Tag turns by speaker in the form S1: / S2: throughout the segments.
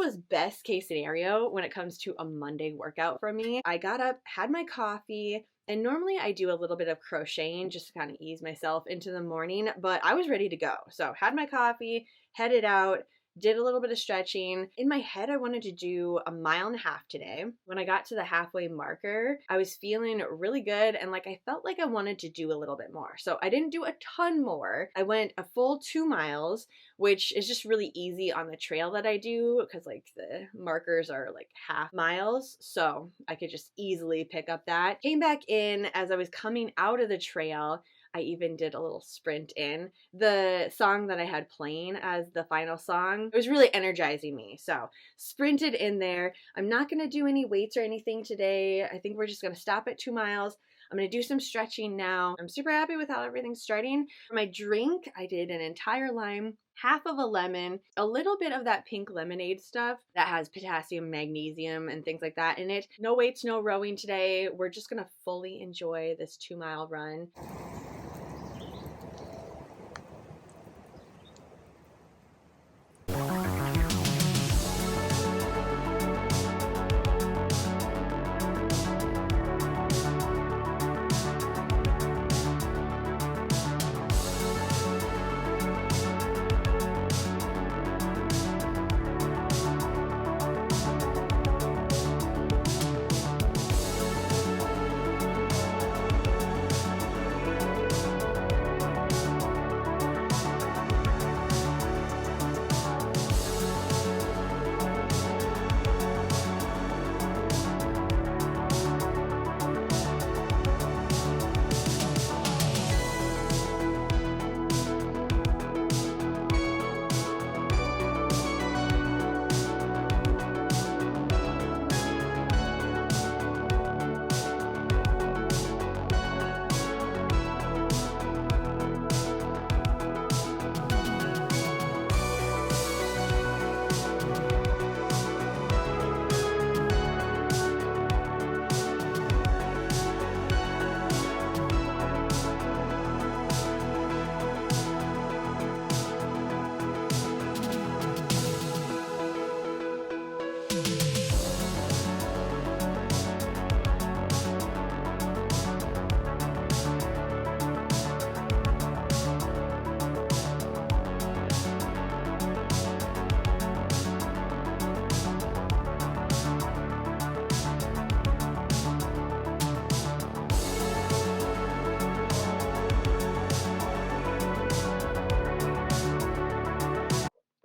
S1: was best case scenario when it comes to a Monday workout for me. I got up, had my coffee, and normally I do a little bit of crocheting just to kind of ease myself into the morning, but I was ready to go. So had my coffee, headed out, did a little bit of stretching. In my head, I wanted to do a 1.5 miles today. When I got to the halfway marker, I was feeling really good and like I felt like I wanted to do a little bit more. So I didn't do a ton more. I went a full 2 miles, which is just really easy on the trail that I do because like the markers are like half miles. So I could just easily pick up that. Came back in as I was coming out of the trail. I even did a little sprint in. The song that I had playing as the final song, it was really energizing me. So sprinted in there. I'm not going to do any weights or anything today. I think we're just going to stop at 2 miles. I'm going to do some stretching now. I'm super happy with how everything's starting. For my drink, I did an entire lime, half of a lemon, a little bit of that pink lemonade stuff that has potassium, magnesium, and things like that in it. No weights, no rowing today. We're just going to fully enjoy this 2 mile run.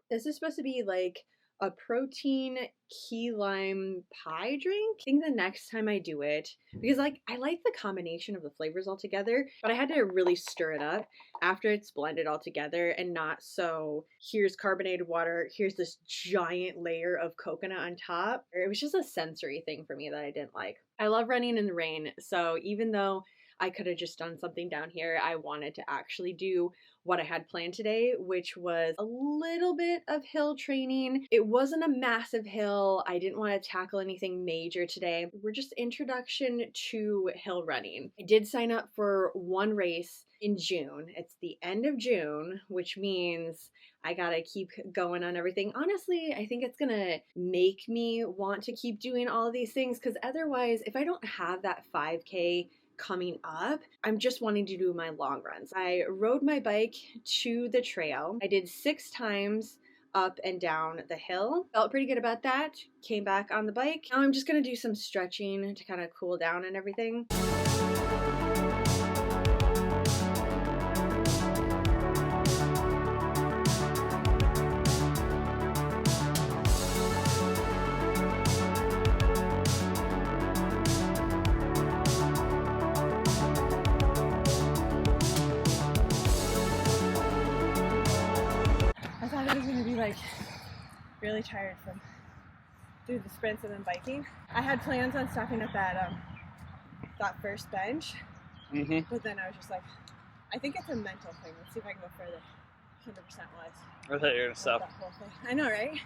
S1: This is supposed to be like a protein key lime pie drink. I think the next time I do it, because like I like the combination of the flavors all together, but I had to really stir it up after it's blended all together and not so here's carbonated water, here's this giant layer of coconut on top. It was just a sensory thing for me that I didn't like. I love running in the rain, so even though I could have just done something down here, I wanted to actually do what I had planned today, which was a little bit of hill training. It wasn't a massive hill. I didn't want to tackle anything major today. We're just introduction to hill running. I did sign up for one race in June. It's the end of June, which means I gotta keep going on everything. Honestly, I think it's gonna make me want to keep doing all of these things because otherwise, if I don't have that 5K coming up, I'm just wanting to do my long runs. I rode my bike to the trail. I did 6 times up and down the hill. Felt pretty good about that. Came back on the bike. Now I'm just gonna do some stretching to kind of cool down and everything. Like really tired from doing the sprints and then biking. I had plans on stopping at that first bench, but then I was just like, I think it's a mental thing. Let's see if I can go further. 100% wise.
S2: I thought you were gonna stop.
S1: That whole thing. I know, right?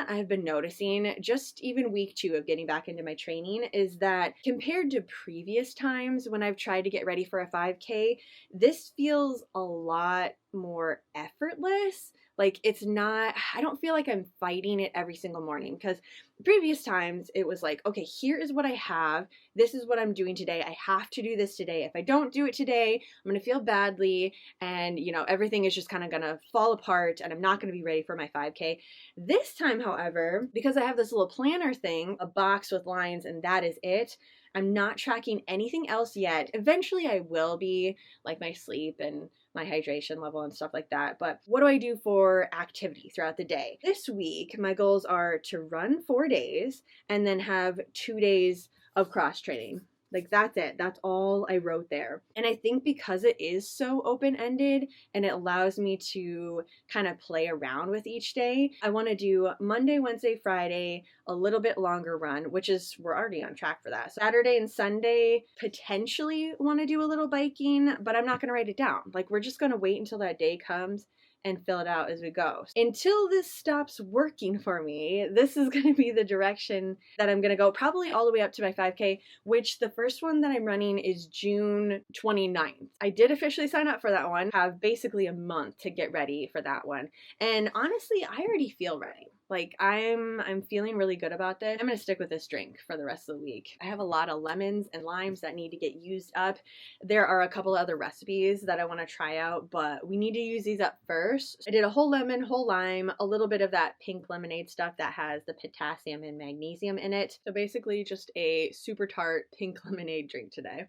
S1: that I've been noticing, just even week 2 of getting back into my training, is that compared to previous times when I've tried to get ready for a 5K, this feels a lot more effortless. Like it's not, I don't feel like I'm fighting it every single morning, because previous times it was like, okay, here is what I have. This is what I'm doing today. I have to do this today. If I don't do it today, I'm going to feel badly, and everything is just kind of going to fall apart and I'm not going to be ready for my 5K. This time, however, because I have this little planner thing, a box with lines, and that is it. I'm not tracking anything else yet. Eventually I will be, like my sleep and my hydration level and stuff like that. But what do I do for activity throughout the day? This week, my goals are to run 4 days and then have 2 days of cross training. Like that's it. That's all I wrote there. And I think because it is so open-ended and it allows me to kind of play around with each day, I want to do Monday, Wednesday, Friday, a little bit longer run, which is, we're already on track for that. So Saturday and Sunday, potentially want to do a little biking, but I'm not going to write it down. Like we're just going to wait until that day comes and fill it out as we go. Until this stops working for me, this is going to be the direction that I'm going to go, probably all the way up to my 5K, which the first one that I'm running is June 29th. I did officially sign up for that one, have basically a month to get ready for that one. And honestly, I already feel ready. Like I'm feeling really good about this. I'm going to stick with this drink for the rest of the week. I have a lot of lemons and limes that need to get used up. There are a couple other recipes that I want to try out, but we need to use these up first. I did a whole lemon, whole lime, a little bit of that pink lemonade stuff that has the potassium and magnesium in it. So basically just a super tart pink lemonade drink today.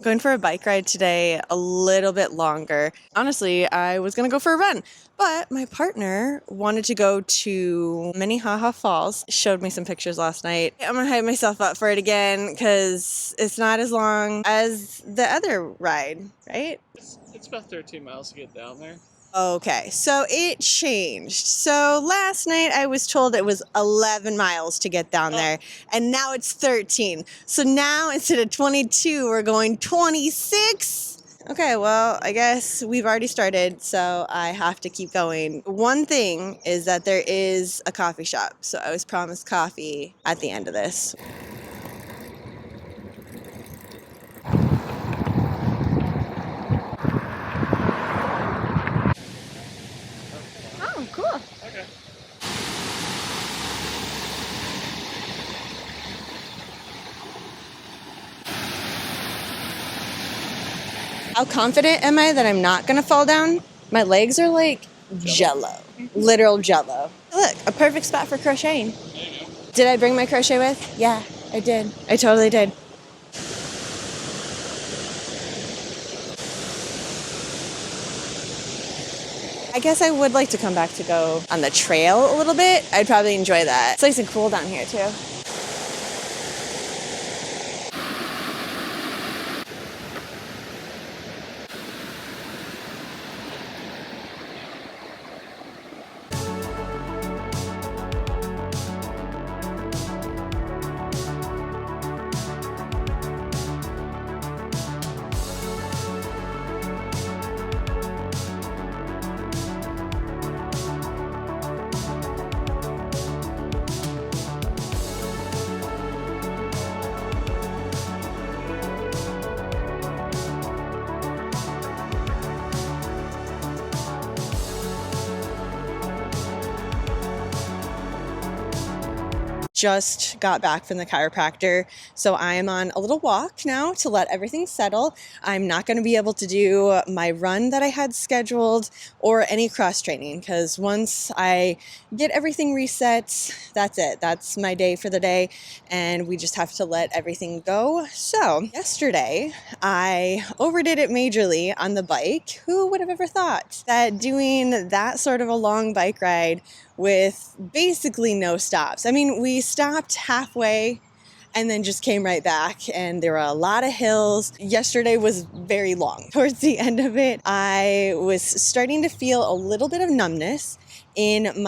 S2: Going for a bike ride today, a little bit longer. Honestly, I was going to go for a run, but my partner wanted to go to Minnehaha Falls. Showed me some pictures last night. I'm going to hype myself up for it again because it's not as long as the other ride, right?
S3: It's about 13 miles to get down there.
S2: Okay, so it changed. So last night I was told it was 11 miles to get down there, and now it's 13. So now instead of 22, we're going 26. Okay, well, I guess we've already started, so I have to keep going. One thing is that there is a coffee shop, so I was promised coffee at the end of this. Oh, cool.
S3: Okay.
S2: How confident am I that I'm not going to fall down? My legs are like jello. Literal jello. Look, a perfect spot for crocheting.
S3: There you go.
S2: Did I bring my crochet with? Yeah, I did. I totally did. I guess I would like to come back to go on the trail a little bit. I'd probably enjoy that. It's nice and cool down here too. just got back from the chiropractor, so I am on a little walk now to let everything settle. I'm not going to be able to do my run that I had scheduled or any cross training, because once I get everything reset, that's it. That's my day for the day, and we just have to let everything go. So yesterday I overdid it majorly on the bike. Who would have ever thought that doing that sort of a long bike ride with basically no stops? I mean, we stopped halfway and then just came right back, and there were a lot of hills. Yesterday was very long. Towards the end of it, I was starting to feel a little bit of numbness on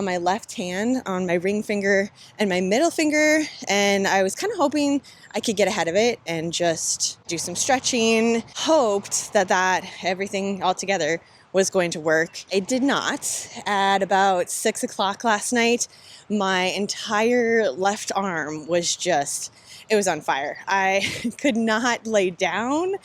S2: my left hand, on my ring finger and my middle finger, and I was kind of hoping I could get ahead of it and just do some stretching. Hoped that everything all together was going to work. It did not. At about 6 o'clock last night, my entire left arm was it was on fire. I could not lay down,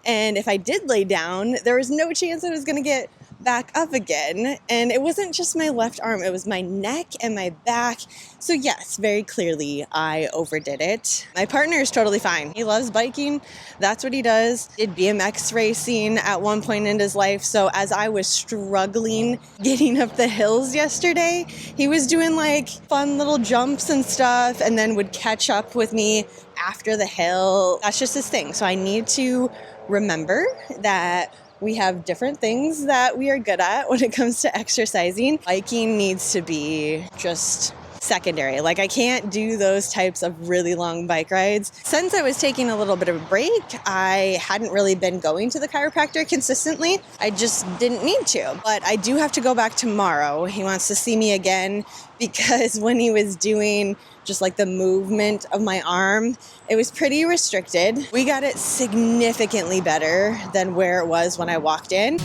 S2: and if I did lay down, there was no chance I was going to get back up again. And it wasn't just my left arm, it was my neck and my back. So yes, very clearly I overdid it. My partner is totally fine. He loves biking. That's what he does. Did BMX racing at one point in his life. So as I was struggling getting up the hills yesterday, he was doing like fun little jumps and stuff, and then would catch up with me after the hill. That's just his thing. So I need to remember that we have different things that we are good at when it comes to exercising. Biking needs to be just secondary. Like, I can't do those types of really long bike rides. Since I was taking a little bit of a break, I hadn't really been going to the chiropractor consistently. I just didn't need to. But I do have to go back tomorrow. He wants to see me again because when he was doing just like the movement of my arm, it was pretty restricted. We got it significantly better than where it was when I walked in.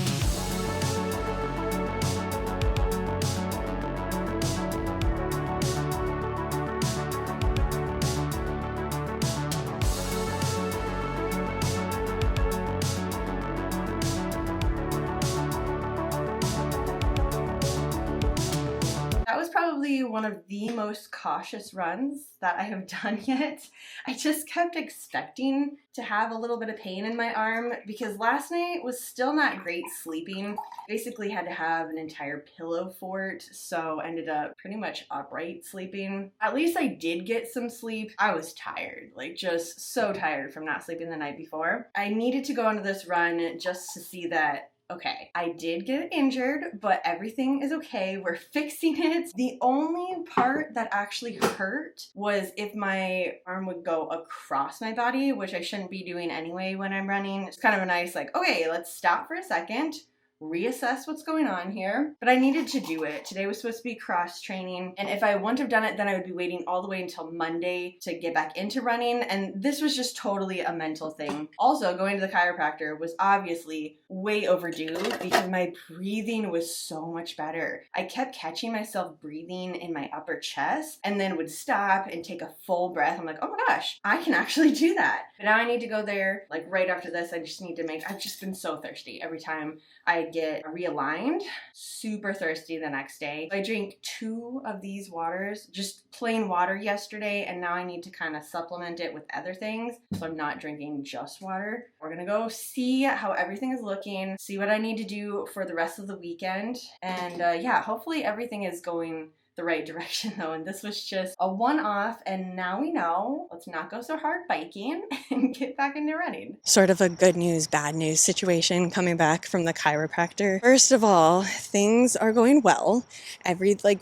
S2: That was probably one of the most cautious runs that I have done yet. I just kept expecting to have a little bit of pain in my arm because last night was still not great sleeping. Basically had to have an entire pillow fort, so ended up pretty much upright sleeping. At least I did get some sleep. I was tired, like just so tired from not sleeping the night before. I needed to go on this run just to see that okay, I did get injured, but everything is okay. We're fixing it. The only part that actually hurt was if my arm would go across my body, which I shouldn't be doing anyway when I'm running. It's kind of a nice, like, okay, let's stop for a second, reassess what's going on here. But I needed to do it. Today was supposed to be cross training, and if I wouldn't have done it, then I would be waiting all the way until Monday to get back into running, and this was just totally a mental thing. Also, going to the chiropractor was obviously way overdue because my breathing was so much better. I kept catching myself breathing in my upper chest and then would stop and take a full breath. I'm like, oh my gosh, I can actually do that. But now I need to go there like right after this. I've just been so thirsty every time I get realigned. Super thirsty the next day. I drank 2 of these waters, just plain water yesterday, and now I need to kind of supplement it with other things. So I'm not drinking just water. We're gonna go see how everything is looking, see what I need to do for the rest of the weekend. And yeah, hopefully everything is going the right direction though, and this was just a one-off, and now we know, let's not go so hard biking and get back into running. Sort of a good news, bad news situation coming back from the chiropractor. First of all, things are going well.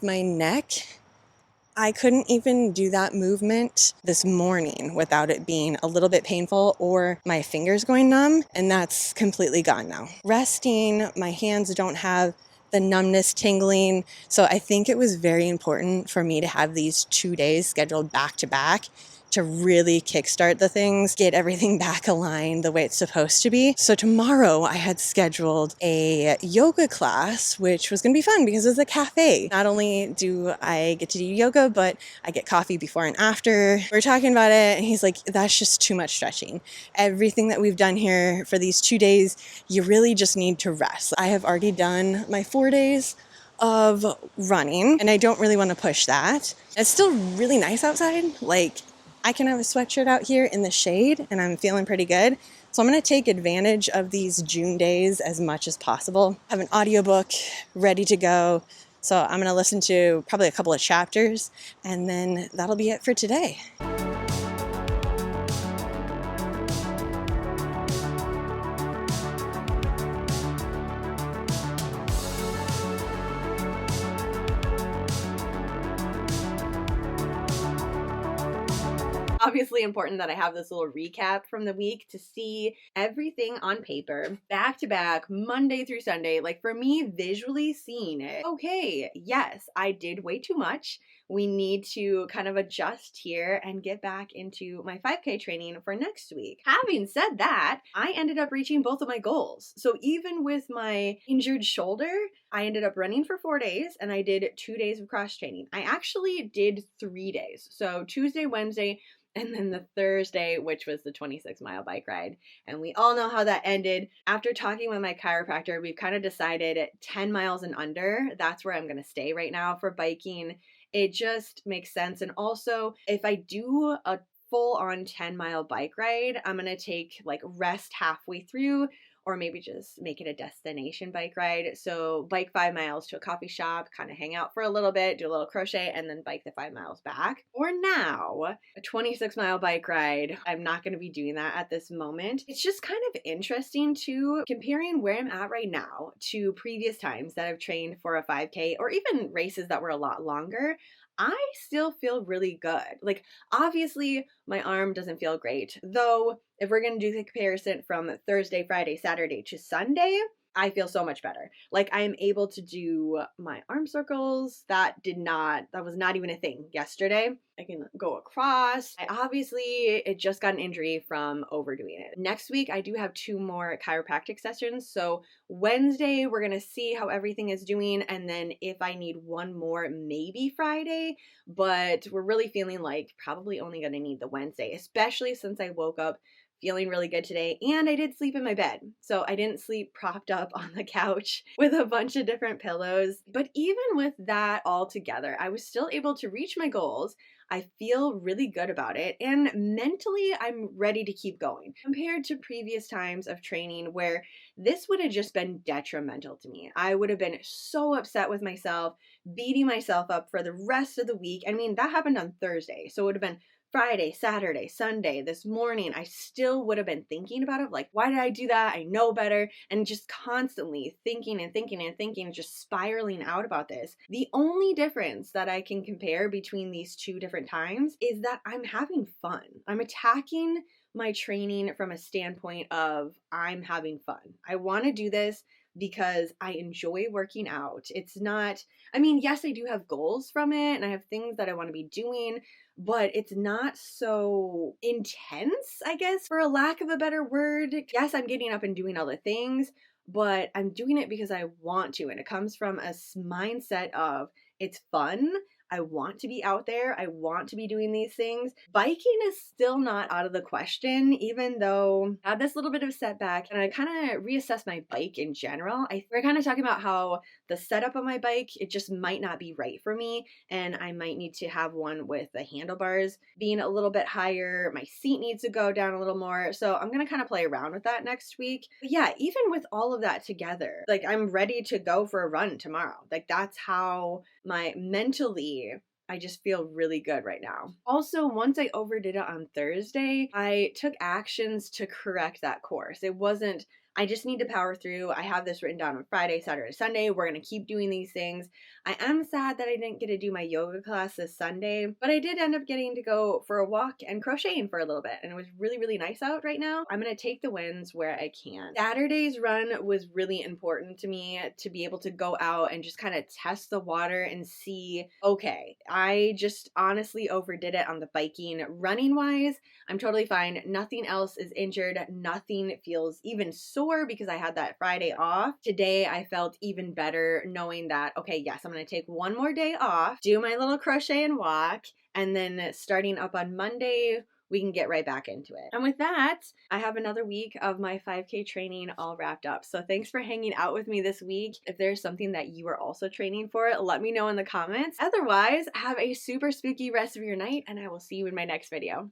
S2: My neck, I couldn't even do that movement this morning without it being a little bit painful or my fingers going numb, and that's completely gone now. Resting, my hands don't have the numbness, tingling. So I think it was very important for me to have these 2 days scheduled back to back to really kickstart the things, get everything back aligned the way it's supposed to be. So tomorrow I had scheduled a yoga class, which was gonna be fun because it's a cafe. Not only do I get to do yoga, but I get coffee before and after. We're talking about it, and he's like, that's just too much stretching. Everything that we've done here for these 2 days, you really just need to rest. I have already done my 4 days of running, and I don't really want to push that. It's still really nice outside. Like, I can have a sweatshirt out here in the shade and I'm feeling pretty good. So I'm going to take advantage of these June days as much as possible. I have an audiobook ready to go. So I'm going to listen to probably a couple of chapters, and then that'll be it for today.
S1: Obviously important that I have this little recap from the week to see everything on paper, back to back, Monday through Sunday. Like, for me, visually seeing it, okay, yes, I did way too much. We need to kind of adjust here and get back into my 5K training for next week. Having said that, I ended up reaching both of my goals. So even with my injured shoulder, I ended up running for 4 days and I did 2 days of cross training. I actually did 3 days. So Tuesday, Wednesday, and then the Thursday, which was the 26-mile bike ride. And we all know how that ended. After talking with my chiropractor, we've kind of decided 10 miles and under, that's where I'm going to stay right now for biking. It just makes sense. And also, if I do a full-on 10-mile bike ride, I'm going to take like rest halfway through, or maybe just make it a destination bike ride. So bike 5 miles to a coffee shop, kind of hang out for a little bit, do a little crochet, and then bike the 5 miles back. For now, a 26-mile bike ride, I'm not going to be doing that at this moment. It's just kind of interesting too, comparing where I'm at right now to previous times that I've trained for a 5K or even races that were a lot longer. I still feel really good. Like, obviously, my arm doesn't feel great, though. If we're going to do the comparison from Thursday, Friday, Saturday to Sunday, I feel so much better. Like, I'm able to do my arm circles. That was not even a thing yesterday. I can go across. It just got an injury from overdoing it. Next week, I do have 2 more chiropractic sessions. So Wednesday, we're going to see how everything is doing. And then if I need 1 more, maybe Friday. But we're really feeling like probably only going to need the Wednesday, especially since I woke up feeling really good today, and I did sleep in my bed. So I didn't sleep propped up on the couch with a bunch of different pillows. But even with that all together, I was still able to reach my goals. I feel really good about it, and mentally I'm ready to keep going compared to previous times of training where this would have just been detrimental to me. I would have been so upset with myself, beating myself up for the rest of the week. I mean, that happened on Thursday, so it would have been Friday, Saturday, Sunday, this morning. I still would have been thinking about it. Like, why did I do that? I know better. And just constantly thinking and thinking and thinking, just spiraling out about this. The only difference that I can compare between these 2 different times is that I'm having fun. I'm attacking my training from a standpoint of I'm having fun. I want to do this because I enjoy working out. It's not, I mean, yes, I do have goals from it and I have things that I want to be doing, but it's not so intense, I guess, for a lack of a better word. Yes, I'm getting up and doing all the things, but I'm doing it because I want to. And it comes from a mindset of it's fun. I want to be out there. I want to be doing these things. Biking is still not out of the question, even though I had this little bit of setback and I kind of reassessed my bike in general. We're kind of talking about how the setup of my bike, it just might not be right for me. And I might need to have one with the handlebars being a little bit higher. My seat needs to go down a little more. So I'm going to kind of play around with that next week. But yeah, even with all of that together, like, I'm ready to go for a run tomorrow. Like, that's how I just feel really good right now. Also, once I overdid it on Thursday, I took actions to correct that course. I just need to power through. I have this written down on Friday, Saturday, Sunday. We're going to keep doing these things. I am sad that I didn't get to do my yoga class this Sunday, but I did end up getting to go for a walk and crocheting for a little bit, and it was really, really nice out right now. I'm going to take the wins where I can. Saturday's run was really important to me to be able to go out and just kind of test the water and see, okay, I just honestly overdid it on the biking. Running wise, I'm totally fine. Nothing else is injured. Nothing feels even sore because I had that Friday off. Today, I felt even better knowing that, okay, yes, I'm going to take 1 more day off, do my little crochet and walk, and then starting up on Monday, we can get right back into it. And with that, I have another week of my 5K training all wrapped up. So thanks for hanging out with me this week. If there's something that you are also training for, let me know in the comments. Otherwise, have a super spooky rest of your night, and I will see you in my next video.